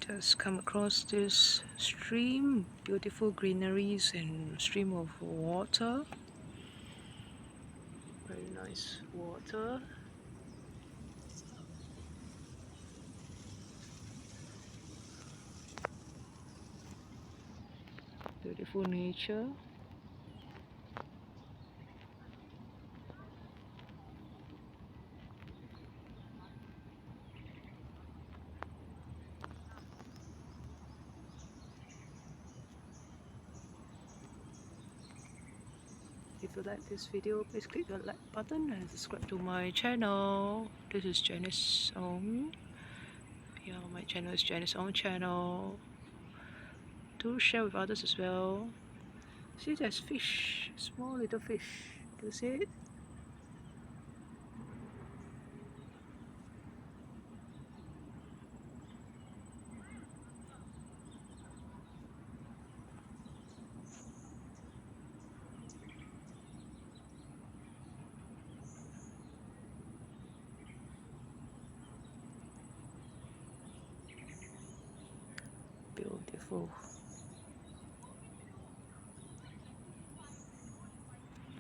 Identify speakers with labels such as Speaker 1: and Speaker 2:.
Speaker 1: Just come across this stream, beautiful greeneries and stream of water. Very nice water. Beautiful nature. If you like this video, please click the like button and subscribe to my channel. This is Janice Ong. Yeah, my channel is Janice Ong channel. Do share with others as well. See, there's fish, small little fish. Do you see it? Beautiful.